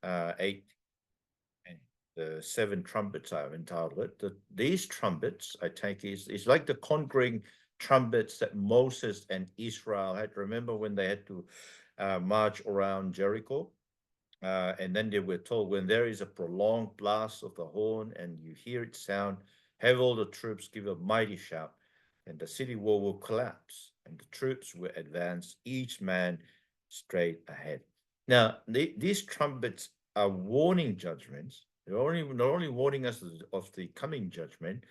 8 and the 7 trumpets, I've entitled it. These trumpets, I take, is like the conquering trumpets that Moses and Israel had. Remember when they had to march around Jericho? And then they were told, when there is a prolonged blast of the horn and you hear it sound, have all the troops give a mighty shout, and the city wall will collapse, and the troops will advance, each man straight ahead. Now, these trumpets are warning judgments. They're not only warning us of the coming judgment,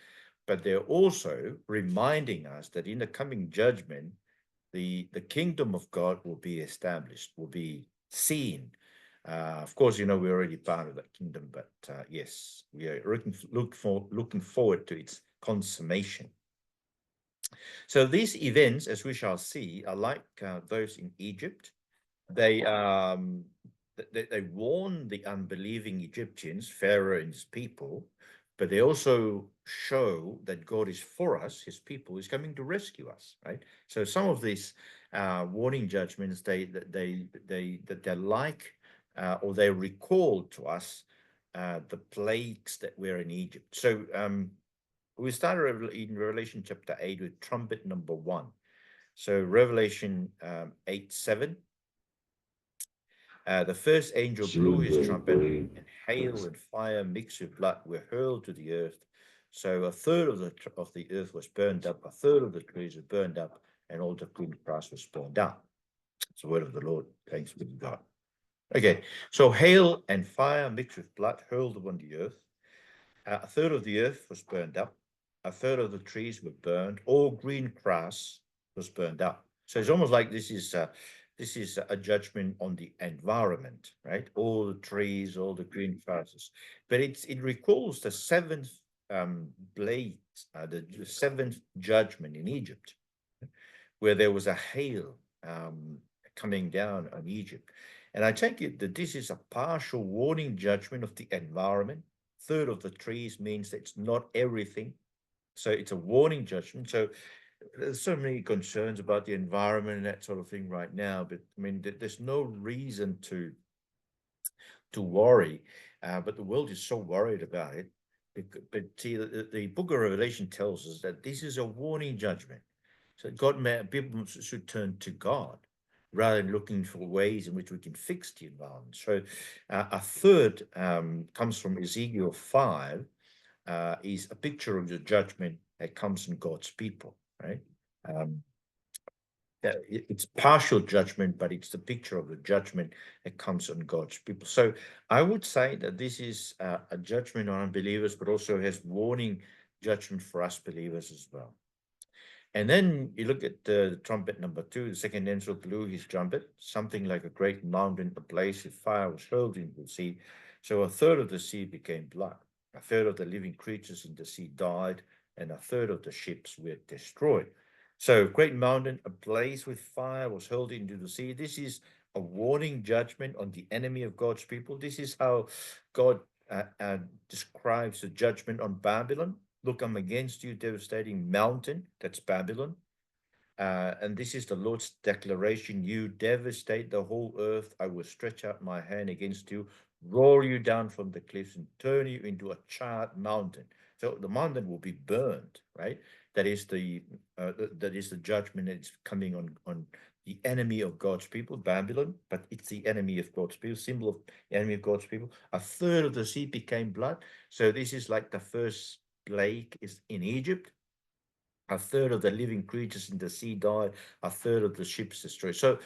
but they're also reminding us that in the coming judgment, the kingdom of God will be established, will be seen. Of course, we're already part of that kingdom, but yes, we are looking forward to its consummation. So these events, as we shall see, are like those in Egypt. They warn the unbelieving Egyptians, Pharaoh and his people, but they also show that God is for us, his people is coming to rescue us, right? So some of these warning judgments, they're like, or they recall to us the plagues that were in Egypt. So we started in Revelation chapter 8 with trumpet number 1. So Revelation 8:7. The first angel blew his trumpet, and hail and fire mixed with blood were hurled to the earth. So a third of the earth was burned up, a third of the trees were burned up, and all the green grass was burned up. It's the word of the Lord. Thanks be to God. Okay, so hail and fire mixed with blood hurled upon the earth. A third of the earth was burned up, a third of the trees were burned, all green grass was burned up. So it's almost like this is a judgment on the environment, right? All the trees, all the green grasses. But it recalls the seventh plagues, the seventh judgment in Egypt, where there was a hail coming down on Egypt. And I take it that this is a partial warning judgment of the environment. Third of the trees means that it's not everything. So it's a warning judgment. So there's so many concerns about the environment and that sort of thing right now, but I mean, there's no reason to worry, but the world is so worried about it. But see, the book of Revelation tells us that this is a warning judgment. So people should turn to God rather than looking for ways in which we can fix the environment. So a third comes from Ezekiel 5, is a picture of the judgment that comes from God's people, right? It's partial judgment, but it's the picture of the judgment that comes on God's people. So I would say that this is a judgment on unbelievers, but also has warning judgment for us believers as well. And then you look at the trumpet number 2, the second angel blew his trumpet, something like a great mountain ablaze with fire was hurled into the sea. So a third of the sea became blood, a third of the living creatures in the sea died, and a third of the ships were destroyed. So great mountain ablaze with fire was hurled into the sea. This is a warning judgment on the enemy of God's people. This is how God describes the judgment on Babylon. Look, I'm against you, devastating mountain. That's Babylon. And this is the Lord's declaration. You devastate the whole earth. I will stretch out my hand against you, roll you down from the cliffs, and turn you into a charred mountain. So the mountain will be burned, right? That is the judgment that's coming on the enemy of God's people, Babylon, but it's the enemy of God's people, symbol of the enemy of God's people. A third of the sea became blood. So this is like the first plague is in Egypt. A third of the living creatures in the sea died, a third of the ships destroyed. So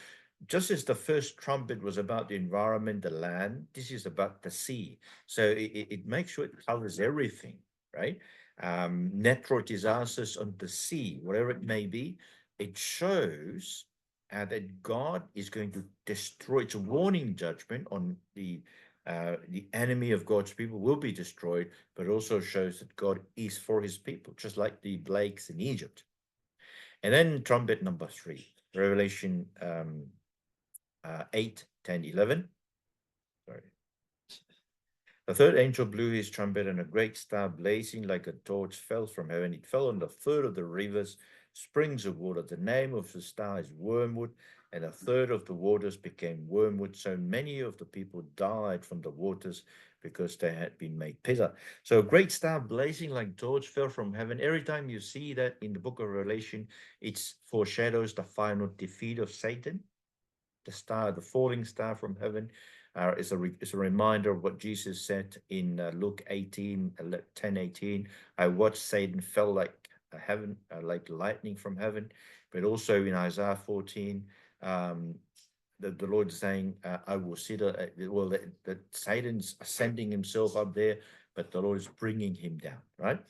just as the first trumpet was about the environment, the land, this is about the sea. So it makes sure it covers everything, right? Natural disasters on the sea, whatever it may be, it shows that God is going to destroy. It's a warning judgment on the enemy of God's people will be destroyed, but also shows that God is for his people, just like the plagues in Egypt. And then trumpet number 3, Revelation 8, 10, 11. Sorry. The third angel blew his trumpet, and a great star blazing like a torch fell from heaven. It fell on the third of the rivers, springs of water. The name of the star is Wormwood, and a third of the waters became wormwood. So many of the people died from the waters because they had been made bitter. So a great star blazing like torch fell from heaven. Every time you see that in the book of Revelation, it foreshadows the final defeat of Satan. The star, the falling star from heaven, is a reminder of what Jesus said in Luke 18, 10, 18. I watched Satan fell like lightning from heaven. But also in Isaiah 14, um, the Lord is saying, I will sit, that Satan's ascending himself up there, but the Lord is bringing him down, right?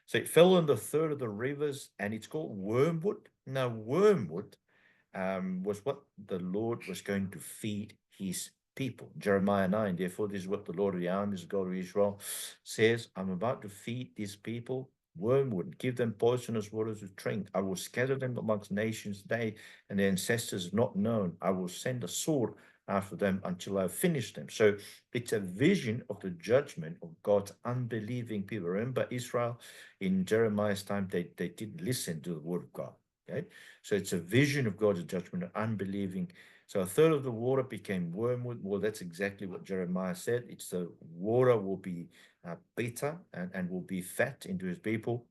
So it fell on the third of the rivers, and it's called wormwood. Now, wormwood was what the Lord was going to feed his people. Jeremiah 9, therefore, this is what the Lord of the armies, God of Israel, says, I'm about to feed these people wormwood, give them poisonous waters to drink. I will scatter them amongst nations, they and their ancestors not known. I will send a sword after them until I finish them. So it's a vision of the judgment of God's unbelieving people. Remember Israel in Jeremiah's time, they didn't listen to the word of God. Okay, so it's a vision of God's judgment of unbelieving. So a third of the water became wormwood. Well, that's exactly what Jeremiah said. It's the water will be bitter and will be fat into his people.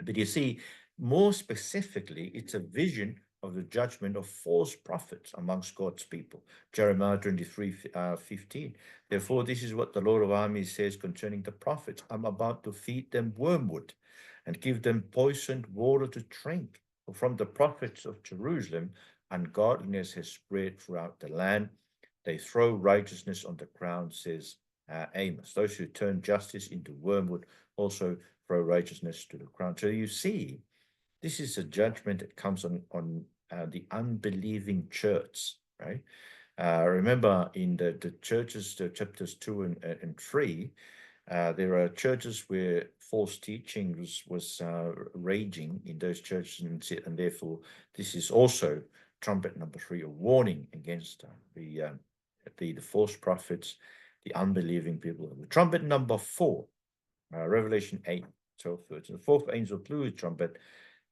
But you see, more specifically, it's a vision of the judgment of false prophets amongst God's people. Jeremiah 23, 15. Therefore, this is what the Lord of armies says concerning the prophets. I'm about to feed them wormwood and give them poisoned water to drink. For from the prophets of Jerusalem, ungodliness has spread throughout the land. They throw righteousness on the ground, says Amos. Those who turn justice into wormwood also throw righteousness to the ground. So you see, this is a judgment that comes on the unbelieving church, right? Remember in the churches, the chapters 2 and 3, there are churches where false teaching was raging in those churches, and therefore this is also trumpet number 3, a warning against the false prophets, the unbelieving people. Trumpet number 4, Revelation 8, 12, 13. The fourth angel blew his trumpet,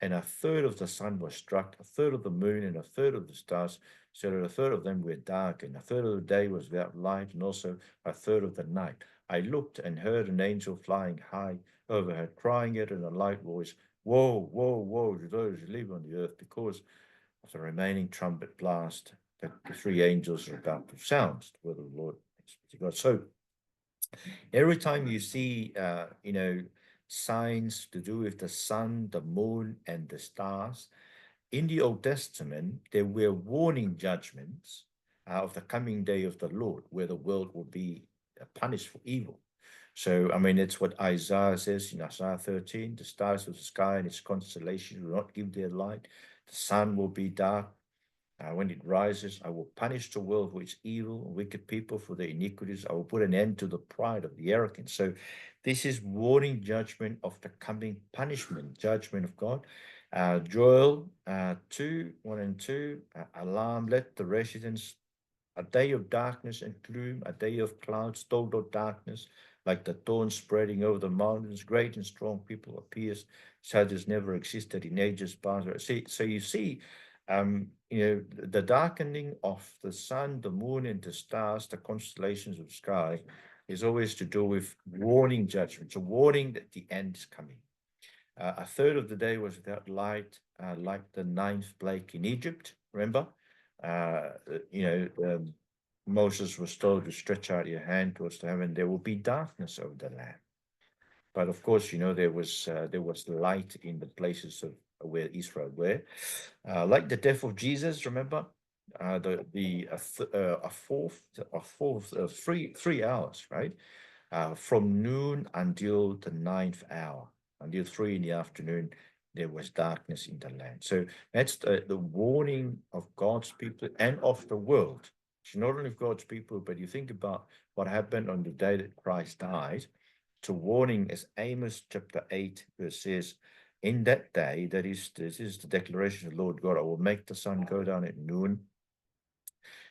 and a third of the sun was struck, a third of the moon, and a third of the stars, so that a third of them were dark, and a third of the day was without light, and also a third of the night. I looked and heard an angel flying high overhead, crying out in a loud voice, Woe, woe, woe to those who live on the earth, because of the remaining trumpet blast that the 3 angels are about to sound. The word of the Lord. God. So every time you see, signs to do with the sun, the moon, and the stars, in the Old Testament, there were warning judgments of the coming day of the Lord, where the world will be punished for evil. So, I mean, it's what Isaiah says in Isaiah 13, the stars of the sky and its constellations will not give their light. The sun will be dark. When it rises, I will punish the world for its evil, wicked people for their iniquities. I will put an end to the pride of the arrogant. So this is warning judgment of the coming punishment, judgment of God. Joel 2, 1 and 2, alarm, let the residents, a day of darkness and gloom, a day of clouds, total darkness, like the dawn spreading over the mountains, great and strong people appears, such as never existed in ages past. So you see, the darkening of the sun, the moon, and the stars, the constellations of the sky, is always to do with warning judgment. So warning that the end is coming. A third of the day was without light, like the 9th plague in Egypt. Remember, Moses was told to stretch out your hand towards the heaven. There will be darkness over the land. But of course, there was light in the places of where Israel were, like the death of Jesus. Remember, three hours, right, from noon until the 9th hour, until 3 in the afternoon, there was darkness in the land. So that's the warning of God's people and of the world. It's not only of God's people, but you think about what happened on the day that Christ died. It's a warning, as Amos chapter 8 verse says, in that day, this is the declaration of the Lord God, I will make the sun go down at noon.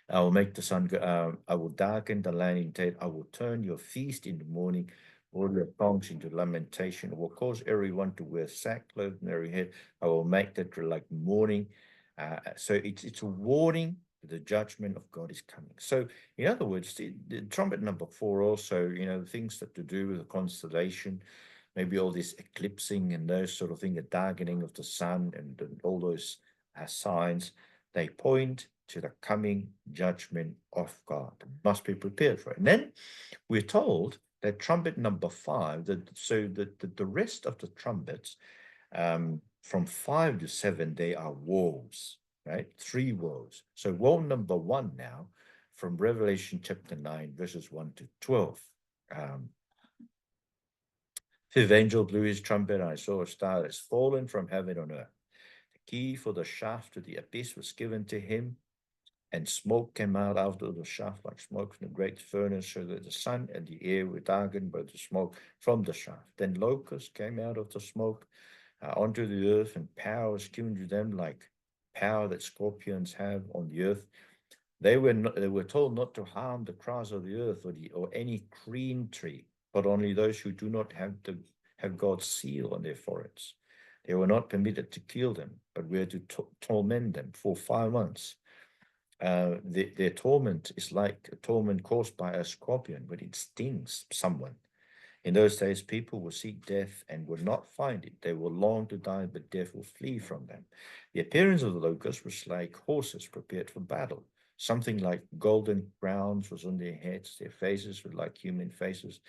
I will make the sun go, I will darken the land in day. I will turn your feast in the morning, all your songs into lamentation. I will cause everyone to wear sackcloth on their head. I will make that like mourning. So it's a warning that the judgment of God is coming. So in other words, the trumpet number 4 also, things that to do with the constellation, maybe all this eclipsing and those sort of things, the darkening of the sun and all those signs, they point to the coming judgment of God. Must be prepared for it. And then we're told that trumpet number 5, that the rest of the trumpets, from 5 to 7, they are woes, right? 3 woes. So woe number 1 now, from Revelation chapter 9, verses 1 to 12. Fifth angel blew his trumpet, and I saw a star that has fallen from heaven on earth. The key for the shaft to the abyss was given to him, and smoke came out of the shaft like smoke from a great furnace, so that the sun and the air were darkened by the smoke from the shaft. Then locusts came out of the smoke onto the earth, and power was given to them like power that scorpions have on the earth. They were told not to harm the grass of the earth or any green tree, but only those who do not have God's seal on their foreheads. They were not permitted to kill them, but were to torment them for 5 months. Their torment is like a torment caused by a scorpion when it stings someone. In those days, people will seek death and will not find it. They will long to die, but death will flee from them. The appearance of the locusts was like horses prepared for battle. Something like golden crowns was on their heads. Their faces were like human faces.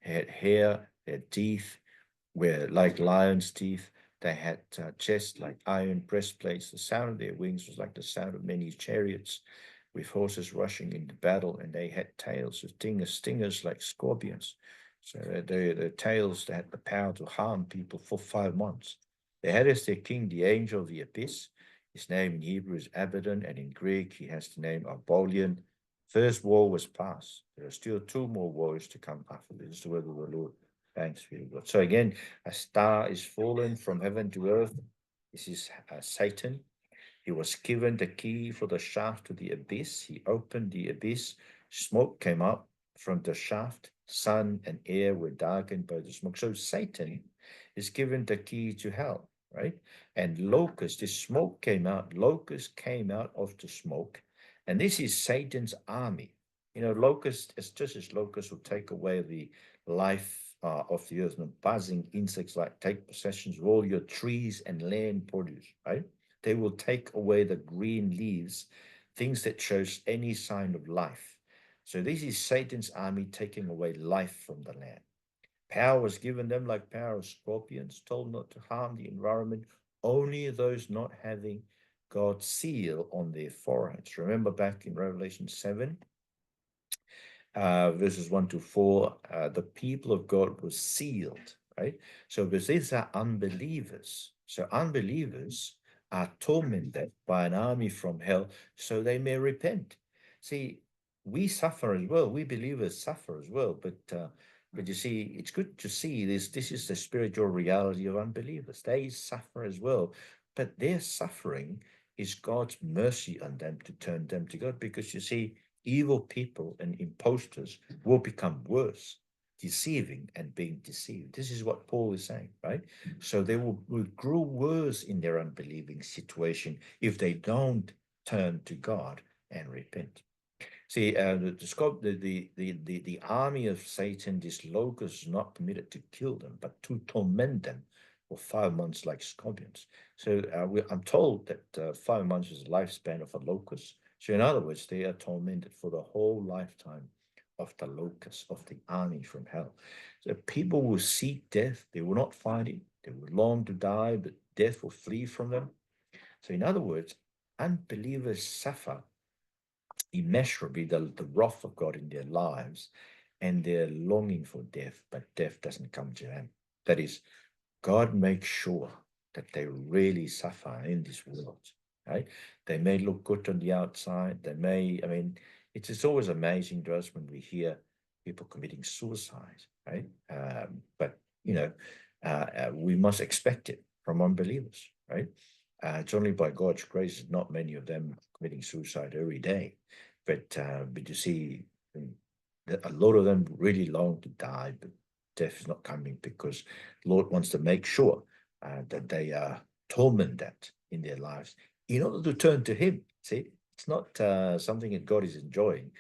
They had hair. Their teeth were like lions' teeth. They had chests like iron breastplates. The sound of their wings was like the sound of many chariots with horses rushing into battle, and they had tails with stingers like scorpions. So the tails, they had the power to harm people for 5 months. They had as their king the angel of the abyss. His name in Hebrew is Abaddon, and in Greek he has the name Apollyon. First war was past. There are still 2 more wars to come after this. This is the word of the Lord. Thanks be to God. So again, a star is fallen from heaven to earth. This is Satan. He was given the key for the shaft to the abyss. He opened the abyss. Smoke came up from the shaft. Sun and air were darkened by the smoke. So Satan is given the key to hell, right? And locusts, this smoke came out. Locusts came out of the smoke. And this is Satan's army. Locusts, it's just as locusts will take away the life of the earth, and buzzing insects like take possessions of all your trees and land produce, right? They will take away the green leaves, things that shows any sign of life. So this is Satan's army taking away life from the land. Power was given them like power of scorpions, told not to harm the environment, only those not having God's seal on their foreheads. Remember back in Revelation 7, verses 1 to 4, the people of God were sealed, right? So because these are unbelievers. So unbelievers are tormented by an army from hell so they may repent. See, we suffer as well. We believers suffer as well. But you see, it's good to see this. This is the spiritual reality of unbelievers. They suffer as well. But their suffering is God's mercy on them to turn them to God. Because you see, evil people and impostors will become worse, deceiving and being deceived. This is what Paul is saying, right? So they will grow worse in their unbelieving situation if they don't turn to God and repent. See, the army of Satan, these locusts, not permitted to kill them, but to torment them for 5 months like scorpions. So I'm told that 5 months is the lifespan of a locust. So in other words, they are tormented for the whole lifetime of the locusts, of the army from hell. So people will seek death. They will not find it. They will long to die, but death will flee from them. So in other words, unbelievers suffer immeasurably the wrath of God in their lives, and they're longing for death, but death doesn't come to them. That is, God makes sure that they really suffer in this world, right? They may look good on the outside. It's always amazing to us when we hear people committing suicide, right? But we must expect it from unbelievers, right? It's only by God's grace that not many of them are committing suicide every day. But you see, a lot of them really long to die, but death is not coming because the Lord wants to make sure that they are tormented in their lives in order to turn to Him. See, it's not something that God is enjoying.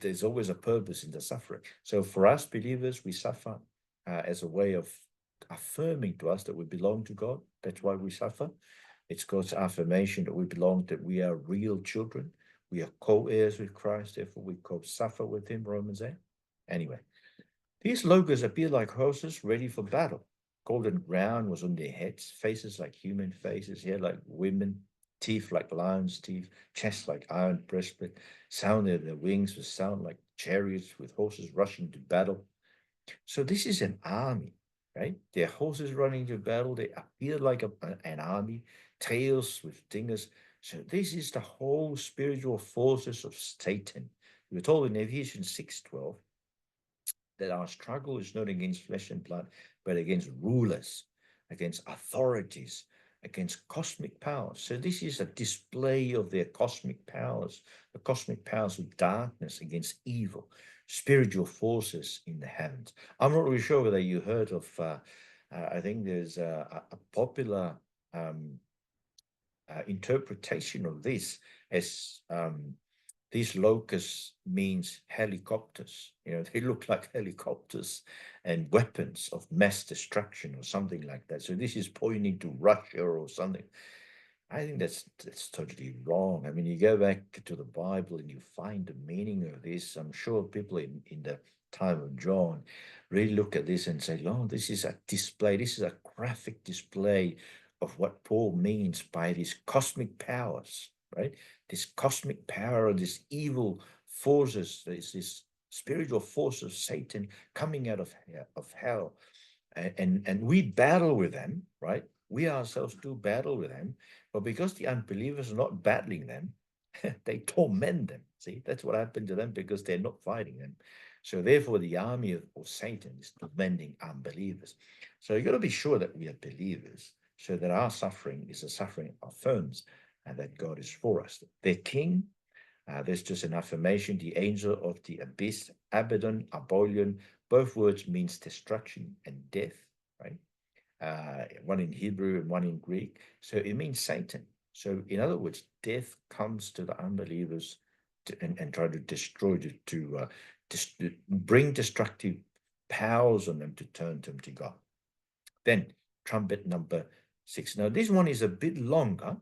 There's always a purpose in the suffering. So for us believers, we suffer as a way of affirming to us that we belong to God. That's why we suffer. It's God's affirmation that we belong, that we are real children. We are co-heirs with Christ, therefore we co-suffer with Him, Romans 8. Anyway, these logos appear like horses ready for battle. Golden crown was on their heads, faces like human faces, hair like women, teeth like lions' teeth, chest like iron breastplate, sound of their wings would sound like chariots with horses rushing to battle. So this is an army, right? Their horses running to battle, they appear like an army, tails with stingers. So this is the whole spiritual forces of Satan. We are told in Ephesians 6:12 that our struggle is not against flesh and blood, but against rulers, against authorities, against cosmic powers. So this is a display of their cosmic powers, the cosmic powers of darkness against evil, spiritual forces in the heavens. I'm not really sure whether you heard of, I think there's a popular um, interpretation of this as these locusts means helicopters. You know, they look like helicopters and weapons of mass destruction or something like that. So this is pointing to Russia or something. I think that's totally wrong. I mean, you go back to the Bible and you find the meaning of this. I'm sure people in the time of John really look at this and say, "Oh, this is a display. This is a graphic display of what Paul means by these cosmic powers, right? This cosmic power, this evil forces, this spiritual force of Satan coming out of hell, and we battle with them, right? We ourselves do battle with them, but because the unbelievers are not battling them, they torment them. See, that's what happened to them because they're not fighting them. So therefore, the army of Satan is tormenting unbelievers. So you've got to be sure that we are believers, so that our suffering is a suffering affirms and that God is for us. Their king, there's just an affirmation, the angel of the abyss, Abaddon, Apollyon, both words means destruction and death, right? One in Hebrew and one in Greek. So it means Satan. So in other words, death comes to the unbelievers and try to destroy, to bring destructive powers on them to turn them to God. Then trumpet number 6. Now this one is a bit longer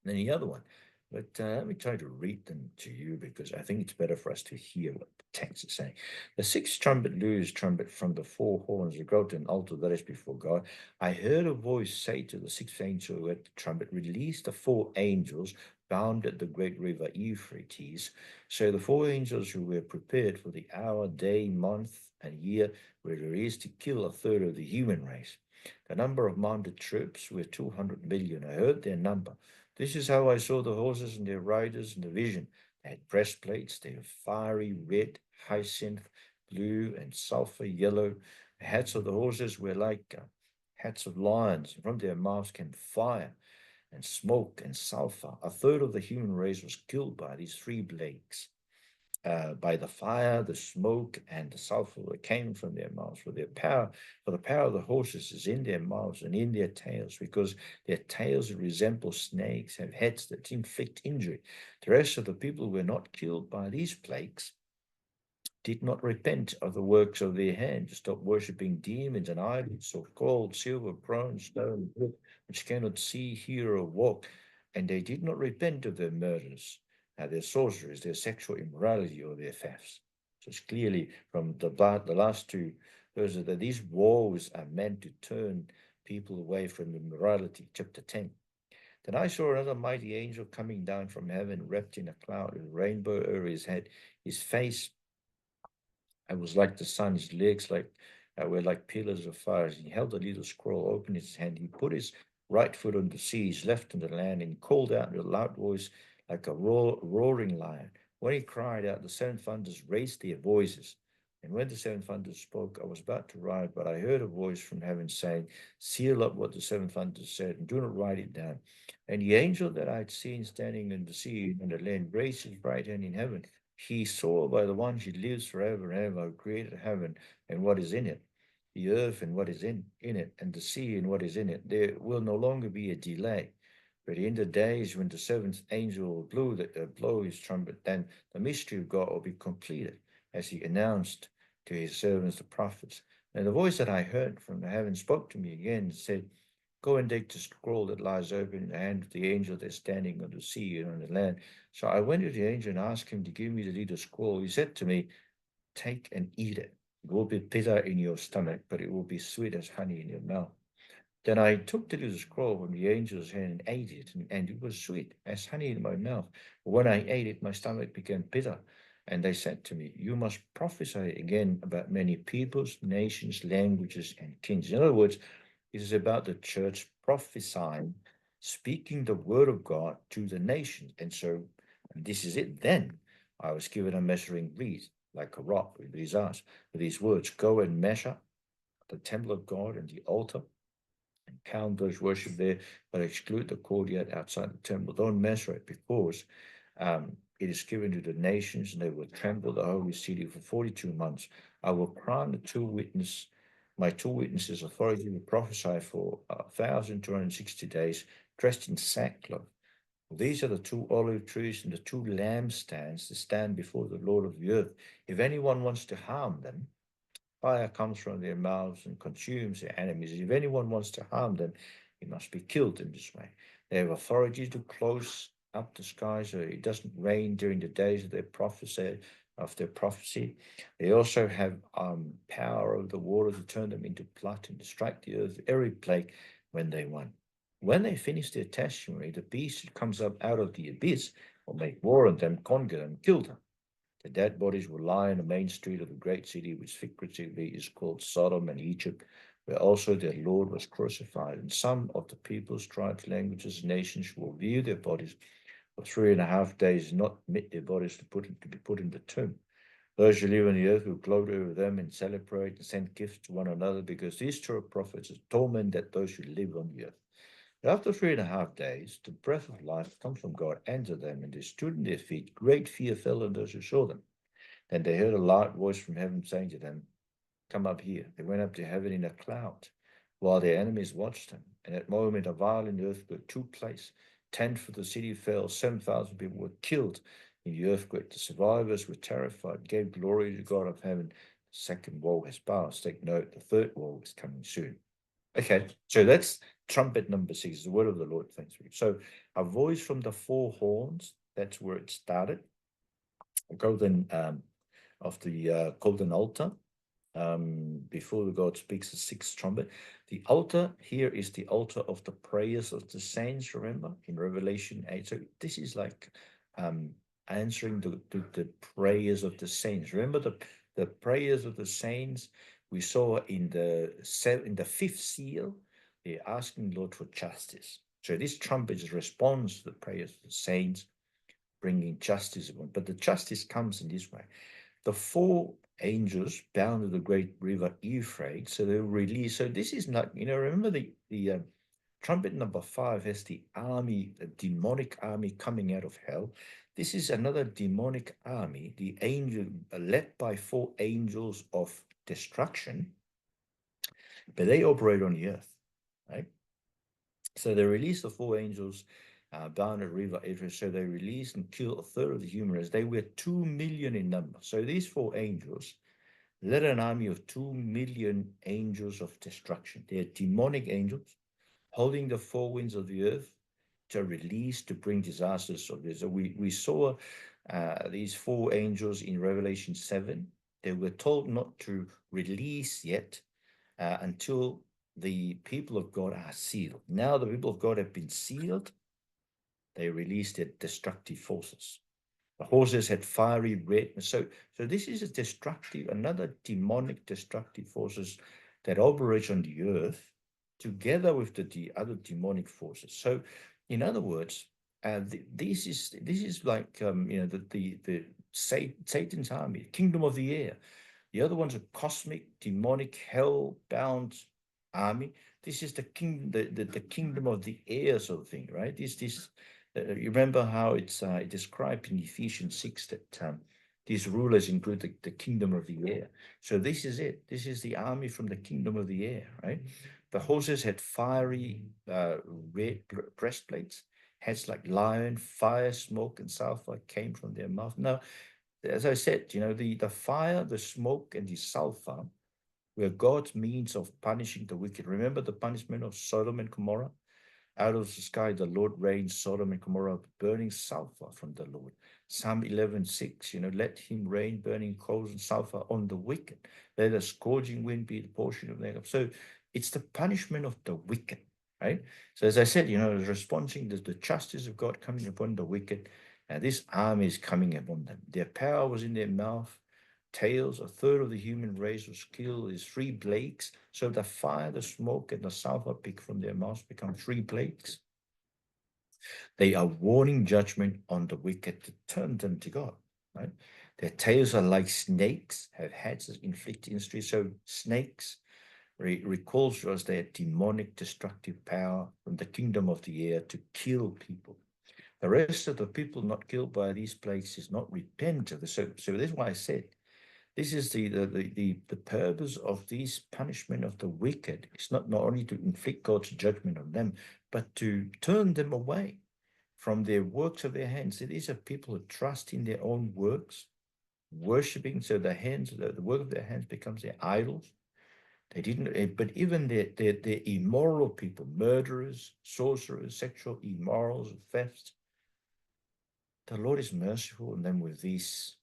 than the other one. But let me try to read them to you because I think it's better for us to hear what the text is saying. The sixth trumpet blew his trumpet from the four horns of God to an altar that is before God. I heard a voice say to the sixth angel who had the trumpet, release the four angels bound at the great river Euphrates. So the four angels who were prepared for the hour, day, month, and year were released to kill a third of the human race. The number of mounted troops were 200 million. I heard their number. This is how I saw the horses and their riders in the vision. They had breastplates, they were fiery red, hyacinth, blue, and sulfur yellow. The hats of the horses were like hats of lions. From their mouths came fire and smoke and sulfur. A third of the human race was killed by these three plagues, by the fire, the smoke, and the sulfur that came from their mouths. For the power of the horses is in their mouths and in their tails, because their tails resemble snakes, have heads that inflict injury. The rest of the people who were not killed by these plagues did not repent of the works of their hands, stopped worshipping demons and idols of gold, silver, bronze, stone, wood, which cannot see, hear, or walk, and they did not repent of their murders, their sorceries, their sexual immorality, or their thefts. So it's clearly from the last two verses that these woes are meant to turn people away from immorality. Chapter 10. Then I saw another mighty angel coming down from heaven, wrapped in a cloud with a rainbow over his head. His face I was like the sun, his legs were like pillars of fire. He held a little scroll open in his hand. He put his right foot on the sea, his left on the land, and he called out with a loud voice like a roaring lion. When he cried out, the seven thunders raised their voices. And when the seven thunders spoke, I was about to write, but I heard a voice from heaven saying, seal up what the seven thunders said, and do not write it down. And the angel that I had seen standing in the sea and the land raised his right hand in heaven. He saw by the one who lives forever and ever, who created heaven and what is in it, the earth and what is in it, and the sea and what is in it. There will no longer be a delay. But in the days when the seventh angel will blow his trumpet, then the mystery of God will be completed, as he announced to his servants, the prophets. And the voice that I heard from the heaven spoke to me again and said, Go and take the scroll that lies open in the hand of the angel that's standing on the sea and on the land. So I went to the angel and asked him to give me the little scroll. He said to me, Take and eat it. It will be bitter in your stomach, but it will be sweet as honey in your mouth. Then I took the little scroll from the angel's hand and ate it, and it was sweet as honey in my mouth. But when I ate it, my stomach became bitter. And they said to me, You must prophesy again about many peoples, nations, languages, and kings. In other words, it is about the church prophesying, speaking the word of God to the nations. And so this is it. Then I was given a measuring reed, like a rock, with these words, Go and measure the temple of God and the altar and count those worship there, but exclude the courtyard outside the temple. Don't measure it because it is given to the nations, and they will trample the holy city for 42 months. I will crown my two witnesses authority to prophesy for 1,260 days, dressed in sackcloth. These are the two olive trees and the two lampstands that stand before the Lord of the earth. If anyone wants to harm them, fire comes from their mouths and consumes their enemies. If anyone wants to harm them, he must be killed in this way. They have authority to close up the sky so it doesn't rain during the days of their prophecy. They also have power over the water to turn them into blood and to strike the earth with every plague when they want. When they finish their testimony, the beast that comes up out of the abyss will make war on them, conquer them, kill them. The dead bodies will lie on the main street of the great city, which figuratively is called Sodom and Egypt, where also their Lord was crucified. And some of the peoples, tribes, languages, and nations will view their bodies for 3.5 days, and not admit their bodies to be put in the tomb. Those who live on the earth will gloat over them and celebrate and send gifts to one another, because these true prophets have tormented those who live on the earth. After 3.5 days, the breath of life comes from God, entered them, and they stood on their feet. Great fear fell on those who saw them. Then they heard a loud voice from heaven saying to them, Come up here. They went up to heaven in a cloud, while their enemies watched them. And at that moment, a violent earthquake took place. 10th of the city fell. 7,000 people were killed in the earthquake. The survivors were terrified, gave glory to God of heaven. The second woe has passed. Take note, the third woe is coming soon. Okay, so that's trumpet number 6, the word of the Lord. Thanks for you. So a voice from the four horns, that's where it started. Golden of the golden altar. Before the God speaks the sixth trumpet. The altar here is the altar of the prayers of the saints, remember, in Revelation 8. So this is like answering the prayers of the saints. Remember the prayers of the saints we saw in the fifth seal, they're asking Lord for justice. So this trumpet responds to the prayers of the saints, bringing justice upon. But the justice comes in this way. The four angels bound to the great river Euphrates, so they were released. So this is not, remember the trumpet number 5 has the army, a demonic army coming out of hell. This is another demonic army, the angel led by 4 angels of destruction, but they operate on the earth, right? So they released the 4 angels bound at river Euphrates. So they released and killed a third of the human race. They were 2 million in number. So these 4 angels led an army of 2 million angels of destruction. They're demonic angels holding the 4 winds of the earth to release, to bring disasters of this. So we saw these 4 angels in Revelation 7. They were told not to release yet until the people of God are sealed. Now the people of God have been sealed. They released their destructive forces. The horses had fiery red. So this is another demonic destructive forces that operates on the earth together with the other demonic forces. So, in other words, this is like the Satan's army, kingdom of the air. The other one's a cosmic, demonic, hell-bound army. This is the kingdom of the air sort of thing, right? You remember how it's described in Ephesians 6 that these rulers include the kingdom of the air. So this is it. This is the army from the kingdom of the air, right? The horses had fiery red breastplates. heads like lion, fire, smoke, and sulfur came from their mouth. Now, as I said, the fire, the smoke, and the sulfur were God's means of punishing the wicked. Remember the punishment of Sodom and Gomorrah? Out of the sky, the Lord rained Sodom and Gomorrah, burning sulfur from the Lord. Psalm 11:6, let him rain burning coals and sulfur on the wicked. Let a scourging wind be the portion of their. So it's the punishment of the wicked, right? So as I said, responding to the justice of God coming upon the wicked, and this army is coming upon them. Their power was in their mouth. Tails, a third of the human race was killed. Is 3 plagues. So the fire, the smoke, and the sulfur pick from their mouths become 3 plagues. They are warning judgment on the wicked to turn them to God, right? Their tails are like snakes, have heads that inflict injury. So snakes recalls to us their demonic destructive power from the kingdom of the air to kill people. The rest of the people not killed by these plagues is not repentant. So that's why I said this is the purpose of this punishment of the wicked. It's not only to inflict God's judgment on them, but to turn them away from their works of their hands. These are people who trust in their own works, worshiping. So the work of their hands becomes their idols. They didn't, but even the immoral people, murderers, sorcerers, sexual immorals, thefts. The Lord is merciful on them with these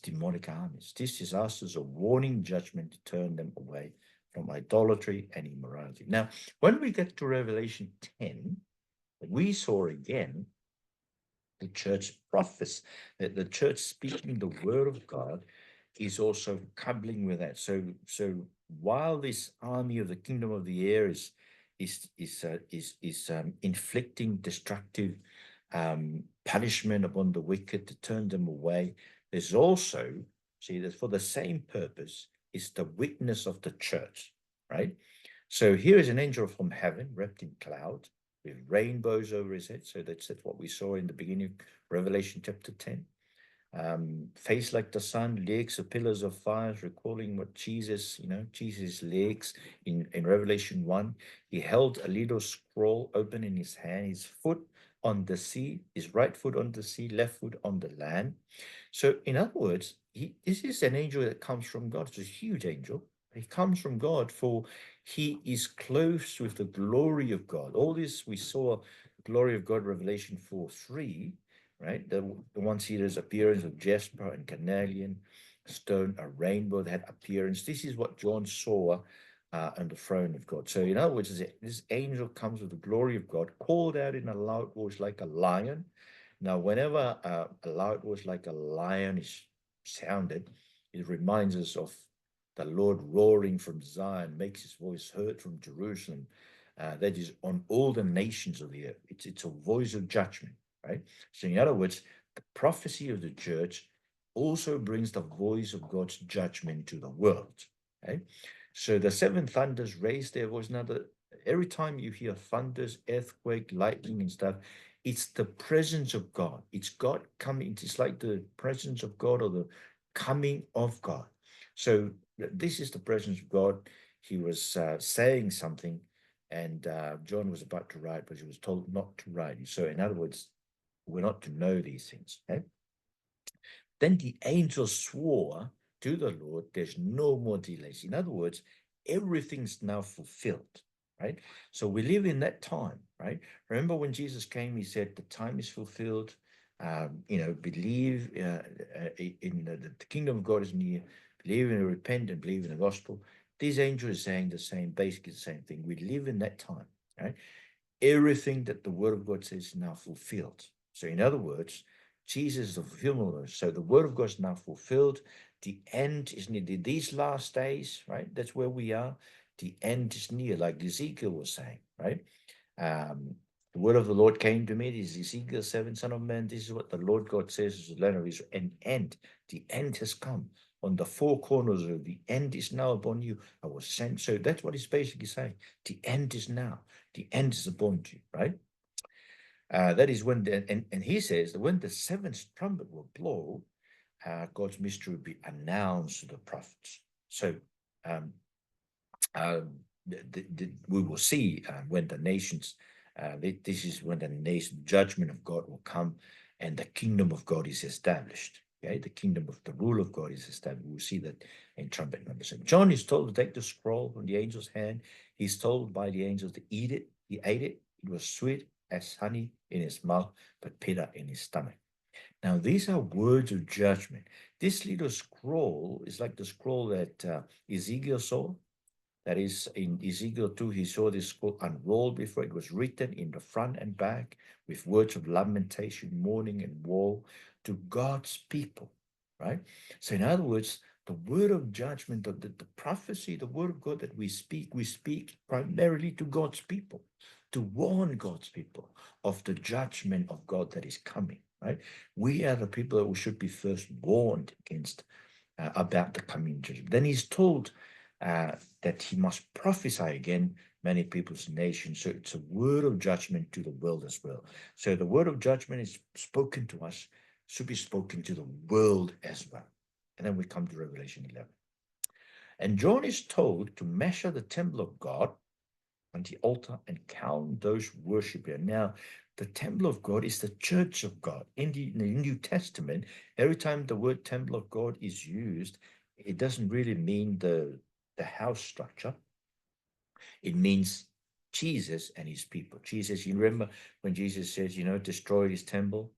demonic armies. This disaster is a warning judgment to turn them away from idolatry and immorality. Now, when we get to Revelation 10, we saw again the church prophets, that the church speaking the word of God is also coupling with that. So while this army of the kingdom of the air is inflicting destructive punishment upon the wicked to turn them away, there's also, see, that for the same purpose is the witness of the church, right? So here is an angel from heaven wrapped in cloud with rainbows over his head. So that's what we saw in the beginning of Revelation chapter 10. Face like the sun, legs are pillars of fire, recalling what Jesus' legs in Revelation 1. He held a little scroll open in his hand, his foot on the sea, his right foot on the sea, left foot on the land. So in other words, this is an angel that comes from God. It's a huge angel. He comes from God, for he is clothed with the glory of God. All this we saw, glory of God, Revelation 4:3, right? The one see there's appearance of jasper and carnelian stone, a rainbow that had appearance. This is what John saw on the throne of God. So in other words, this angel comes with the glory of God, called out in a loud voice like a lion. Now, whenever a loud voice like a lion is sounded, it reminds us of the Lord roaring from Zion, makes his voice heard from Jerusalem. That is on all the nations of the earth. It's a voice of judgment, right? So in other words, the prophecy of the church also brings the voice of God's judgment to the world, right? So the seven thunders raise their voice. Now, every time you hear thunders, earthquake, lightning and stuff, it's the presence of God. It's God coming. It's like the presence of God or the coming of God. So this is the presence of God. He was saying something, and John was about to write, but he was told not to write. So in other words, we're not to know these things. Okay? Then the angel swore to the Lord, there's no more delays. In other words, everything's now fulfilled, right? So we live in that time, right? Remember when Jesus came, he said, the time is fulfilled. Believe in the kingdom of God is near. Believe and repent and believe in the gospel. These angels are saying basically the same thing. We live in that time, right? Everything that the word of God says is now fulfilled. So in other words, Jesus is the fulfillment of it. So the word of God is now fulfilled. The end is near. These last days, right? That's where we are. The end is near, like Ezekiel was saying, right? The word of the Lord came to me. This is Ezekiel 7, Son of Man. This is what the Lord God says to the land of Israel. An end. The end has come. On the four corners of the end is now upon you. I was sent. So that's what he's basically saying. The end is now. The end is upon you, right? That is when, and he says that when the seventh trumpet will blow, God's mystery will be announced to the prophets. So we will see when the nations This is when the nation judgment of God will come and the kingdom of God is established. Okay, the kingdom of the rule of God is established. We'll see that in trumpet number 7. John is told to take the scroll from the angel's hand. He's told by the angels to eat it. He ate it. It was sweet as honey in his mouth, but bitter in his stomach. Now, these are words of judgment. This little scroll is like the scroll that Ezekiel saw. That is, in Ezekiel 2, he saw this scroll unrolled before it was written in the front and back with words of lamentation, mourning, and woe to God's people, right? So, in other words, the word of judgment, the prophecy, the word of God that we speak primarily to God's people, to warn God's people of the judgment of God that is coming, right? We are the people who should be first warned against about the coming judgment. Then he's told that he must prophesy again many people's nations. So it's a word of judgment to the world as well. So the word of judgment is spoken to us, should be spoken to the world as well. And then we come to Revelation 11. And John is told to measure the temple of God on the altar and count those worshiping. Now, the temple of God is the church of God. In the New Testament, every time the word temple of God is used, it doesn't really mean the house structure. It means Jesus and his people. Jesus, you remember when Jesus says, destroy his temple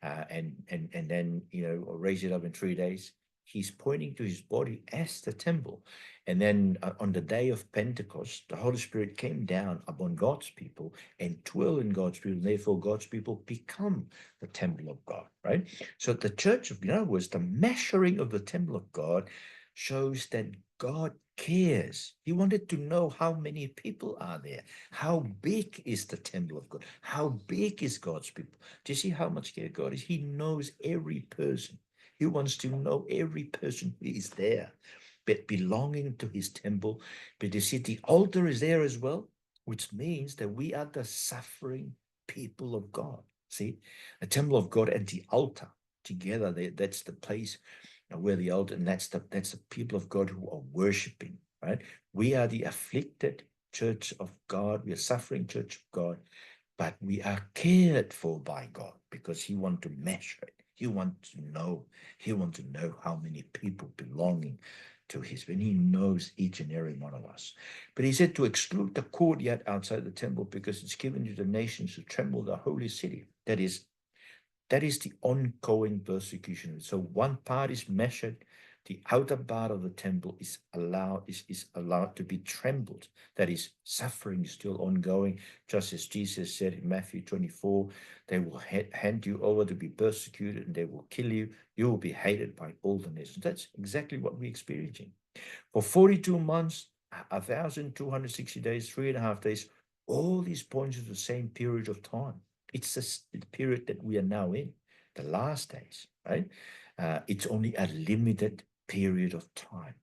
and then, raise it up in 3 days. He's pointing to his body as the temple. And then on the day of Pentecost, the Holy Spirit came down upon God's people and dwell in God's people. And therefore, God's people become the temple of God, right? So the church of, in other words, the measuring of the temple of God shows that God cares. He wanted to know how many people are there. How big is the temple of God? How big is God's people? Do you see how much care God is? He knows every person. He wants to know every person who is there, but belonging to his temple. But you see, the altar is there as well, which means that we are the suffering people of God. See, the temple of God and the altar together, that's the place where the altar, and that's the people of God who are worshiping, right? We are the afflicted church of God. We are suffering church of God, but we are cared for by God because he wants to measure it. He wants to know. He wants to know how many people belonging to his, when he knows each and every one of us. But he said to exclude the courtyard outside the temple because it's given to the nations to tremble the holy city. That is the ongoing persecution. So one part is measured, the outer part of the temple is allowed to be trembled. That is, suffering is still ongoing, just as Jesus said in Matthew 24, they will hand you over to be persecuted and they will kill you. You will be hated by all the nations. That's exactly what we're experiencing. For 42 months, 1,260 days, 3.5 days, all these points to the same period of time. It's the period that we are now in, the last days, right? It's only a limited period of time,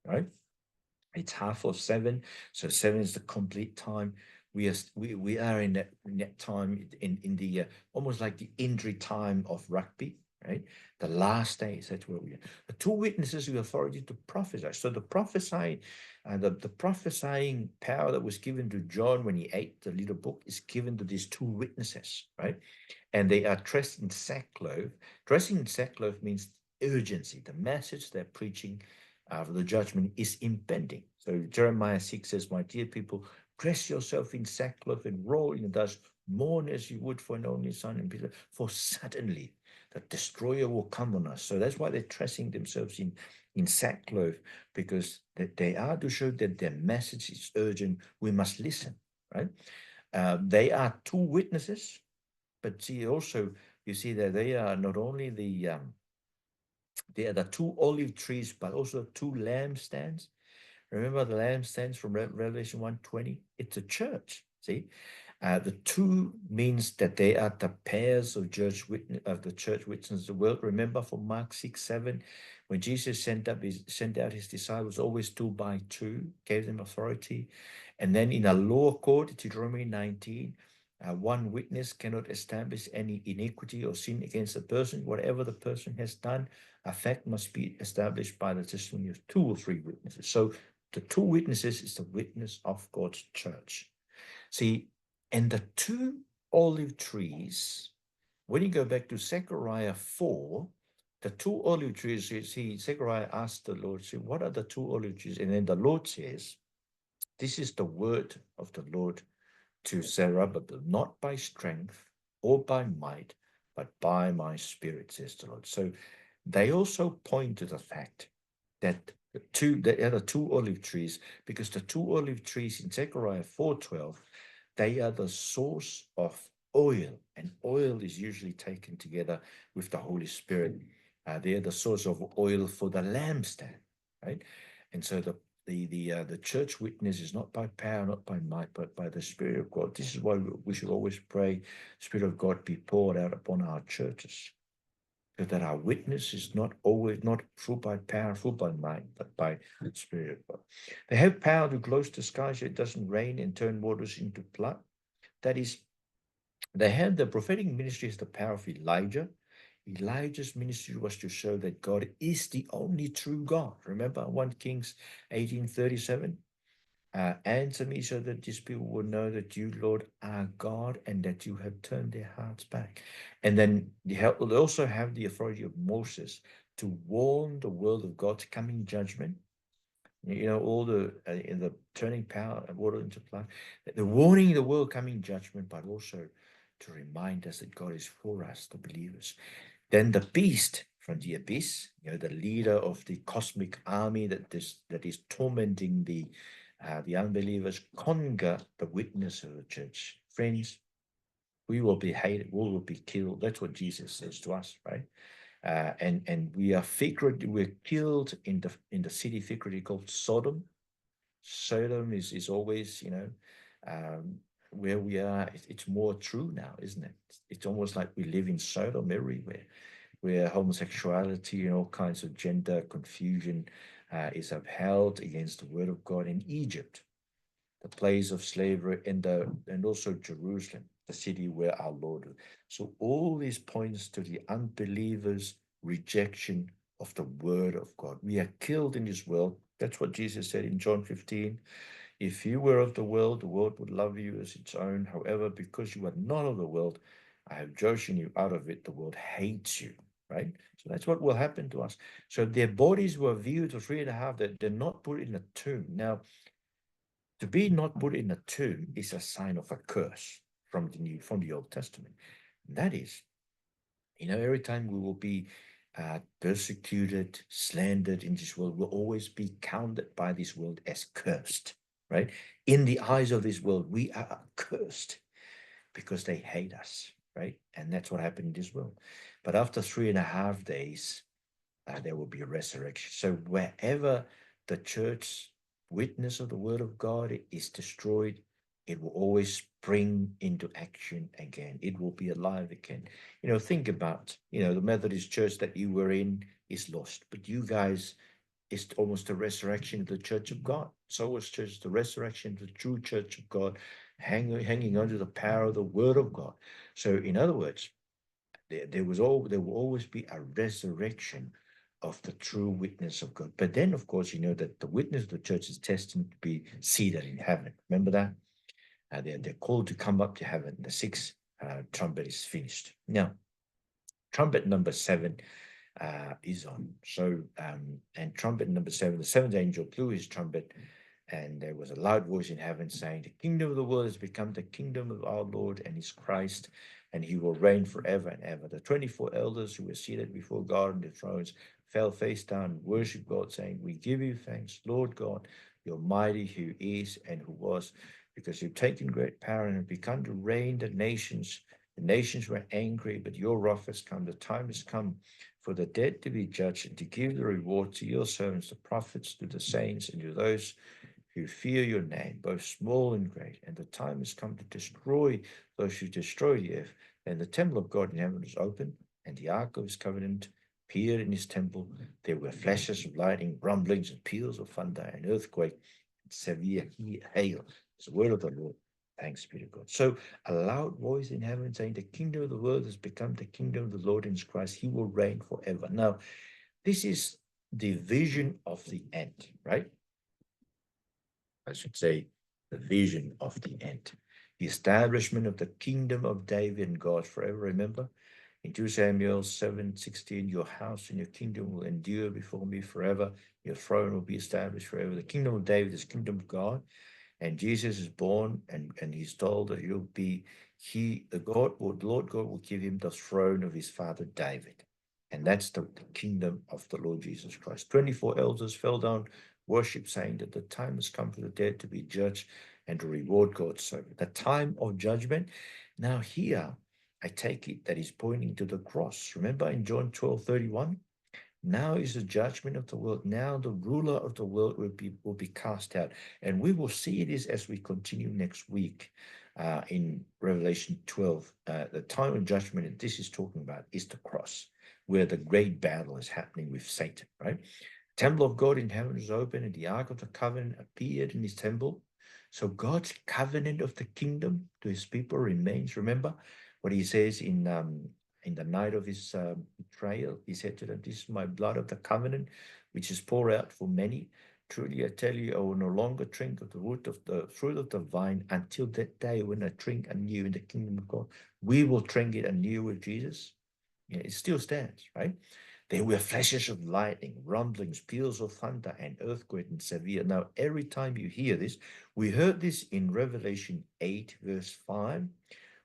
right? It's 7:30, so 7 is the complete time. We are in that time in the almost like the injury time of rugby, right? The last days, that's where we are. The 2 witnesses with authority to prophesy. So the prophesying, the prophesying power that was given to John when he ate the little book is given to these 2 witnesses, right? And they are dressed in sackcloth. Dressing in sackcloth means urgency. The message they're preaching of the judgment is impending. So Jeremiah 6 says, my dear people, dress yourself in sackcloth and roll in the dust, mourn as you would for an only son and Peter, for suddenly the destroyer will come on us. So that's why they're dressing themselves in sackcloth, because they are to show that their message is urgent. We must listen, right? They are 2 witnesses, but see also, you see that they are not only they are the 2 olive trees, but also 2 lampstands. Remember the lampstands from Revelation 1:20? It's a church, see? The 2 means that they are the pairs of the church witnesses of the world. Remember from Mark 6:7, when Jesus sent out his disciples, always 2 by 2, gave them authority. And then in a law court, Deuteronomy 19, 1 witness cannot establish any iniquity or sin against a person. Whatever the person has done, a fact must be established by the testimony of 2 or 3 witnesses. So the 2 witnesses is the witness of God's church. See, And the two olive trees, when you go back to Zechariah 4, the two olive trees, you see, Zechariah asked the Lord, say, what are the two olive trees? And then the Lord says, this is the word of the Lord to Zerubbabel, not by strength or by might, but by my spirit, says the Lord. So they also point to the fact that there are two olive trees, because the two olive trees in Zechariah 4:12, they are the source of oil, and oil is usually taken together with the Holy Spirit. They are the source of oil for the lampstand, right? And so the church witness is not by power, not by might, but by the Spirit of God. This is why we should always pray, Spirit of God be poured out upon our churches, so that our witness is not always not full by power, full by might, but by the Spirit of God. They have power to close the skies so it doesn't rain and turn waters into blood. That is, they had the prophetic ministry as the power of Elijah. Elijah's ministry was to show that God is the only true God. Remember 1 Kings 18:37? Answer me so that these people will know that you, Lord, are God and that you have turned their hearts back. And then they also have the authority of Moses to warn the world of God's coming judgment. You know, all in the turning power and water into blood, the warning the world coming judgment, but also to remind us that God is for us, the believers. Then the beast from the abyss, the leader of the cosmic army that is tormenting the unbelievers, conquer the witness of the church. Friends, we will be hated, we will be killed. That's what Jesus says to us, right? And we're killed in the city figuratively called Sodom. Sodom is always, where we are. It's more true now, isn't it? It's almost like we live in Sodom everywhere, where homosexuality and all kinds of gender confusion is upheld against the word of God. In Egypt, the place of slavery, and also Jerusalem, the city where our Lord is. So all these points to the unbelievers' rejection of the word of God. We are killed in this world. That's what Jesus said in John 15. If you were of the world would love you as its own. However, because you are not of the world, I have chosen you out of it. The world hates you, right? So that's what will happen to us. So their bodies were viewed for 3.5, that they're not put in a tomb. Now, to be not put in a tomb is a sign of a curse from the Old Testament. And that is, every time we will be persecuted, slandered in this world, will always be counted by this world as cursed, right? In the eyes of this world, we are cursed because they hate us, right? And that's what happened in this world. But after 3.5 days, there will be a resurrection. So wherever the church witness of the word of God is destroyed, it will always spring into action again. It will be alive again. Think about, the Methodist church that you were in is lost, but you guys, it's almost the resurrection of the church of God. So was church, the resurrection of the true church of God, hanging under the power of the word of God. So in other words, there will always be a resurrection of the true witness of God. But then, of course, that the witness of the church is destined to be seated in heaven. Remember that? They're called to come up to heaven. The sixth trumpet is finished. Now, trumpet number 7 is on. So, and trumpet number 7, the seventh angel blew his trumpet, and there was a loud voice in heaven saying, the kingdom of the world has become the kingdom of our Lord and his Christ, and he will reign forever and ever. The 24 elders who were seated before God on their thrones fell face down and worshiped God, saying, we give you thanks, Lord God, you're mighty, who is and who was, because you've taken great power and have begun to reign the nations. The nations were angry, but your wrath has come. The time has come for the dead to be judged, and to give the reward to your servants, the prophets, to the saints, and to those who fear your name, both small and great. And the time has come to destroy those who destroy the earth. And the temple of God in heaven was opened, and the ark of his covenant appeared in his temple. There were flashes of lightning, rumblings, and peals of thunder, and earthquake, and severe hail. It's the word of the Lord. Thanks be to God. So a loud voice in heaven saying, the kingdom of the world has become the kingdom of the Lord in Christ. He will reign forever. Now, this is the vision of the end, right? I should say the vision of the end. the establishment of the kingdom of David and God forever. Remember, in 2 Samuel 7:16, your house and your kingdom will endure before me forever. Your throne will be established forever. The kingdom of David is the kingdom of God. And Jesus is born, and he's told that he'll be, Lord God will give him the throne of his father David. And that's the kingdom of the Lord Jesus Christ. 24 elders fell down, worship, saying that the time has come for the dead to be judged and to reward God's servant. The time of judgment. Now here, I take it that is pointing to the cross. Remember in John 12:31? Now is the judgment of the world. Now the ruler of the world will be cast out. And we will see this as we continue next week in Revelation 12. The time of judgment that this is talking about is the cross, where the great battle is happening with Satan, right? Temple of God in heaven was open, and the Ark of the Covenant appeared in his temple. So God's covenant of the kingdom to his people remains. Remember what he says in the night of his betrayal. He said to them, "This is my blood of the covenant, which is poured out for many. Truly I tell you, I will no longer drink of the fruit of the vine until that day when I drink anew in the kingdom of God." We will drink it anew with Jesus. Yeah, it still stands, right? There were flashes of lightning, rumblings, peals of thunder, and earthquake and severe. Now, every time you hear this, we heard this in Revelation 8, verse 5,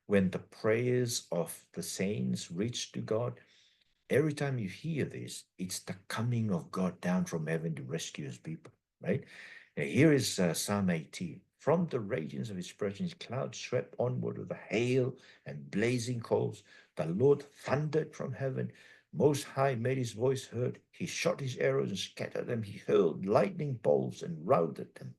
when the prayers of the saints reached to God. Every time you hear this, it's the coming of God down from heaven to rescue his people, right? Now, here is Psalm 18. From the radiance of his presence, clouds swept onward with the hail and blazing coals. The Lord thundered from heaven. Most High made his voice heard. He shot his arrows and scattered them. He hurled lightning bolts and routed them.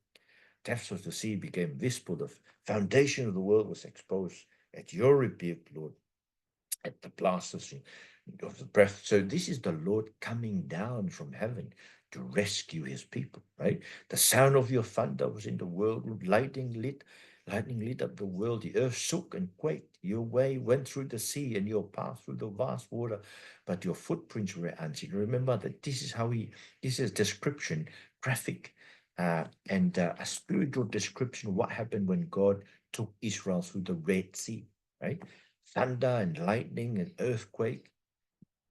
Depths of the sea became visible. The foundation of the world was exposed. At your rebuke, Lord, at the blast of the breath. So this is the Lord coming down from heaven to rescue his people, right? The sound of your thunder was in the world. Lightning lit up the world. The earth shook and quaked. Your way went through the sea and your path through the vast water, but your footprints were unseen. Remember that this is description, graphic, and a spiritual description of what happened when God took Israel through the Red Sea, right? Thunder and lightning and earthquake.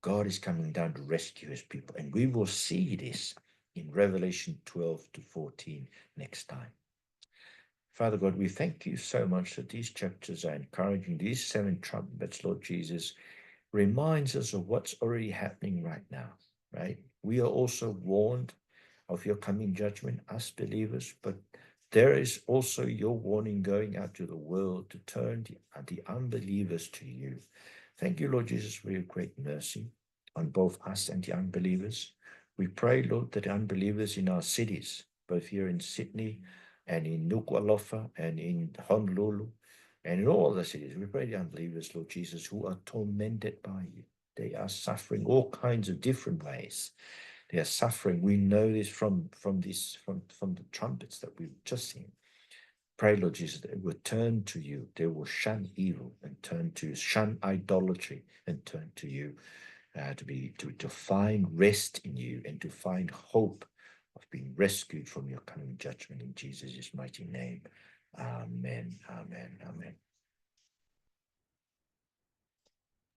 God is coming down to rescue his people. And we will see this in Revelation 12-14 next time. Father God, we thank you so much that these chapters are encouraging. These 7 trumpets, Lord Jesus, reminds us of what's already happening right now, right? We are also warned of your coming judgment, us believers, but there is also your warning going out to the world to turn the unbelievers to you. Thank you, Lord Jesus, for your great mercy on both us and the unbelievers. We pray, Lord, that the unbelievers in our cities, both here in Sydney and in Nuku'alofa and in Honolulu and in all the cities, we pray the unbelievers, Lord Jesus, who are tormented by you. They are suffering all kinds of different ways. They are suffering. We know this from the trumpets that we've just seen. Pray, Lord Jesus, that it will turn to you. They will shun evil and shun idolatry and turn to you, to find rest in you and to find hope of being rescued from your coming judgment in Jesus' mighty name. Amen. Amen. Amen.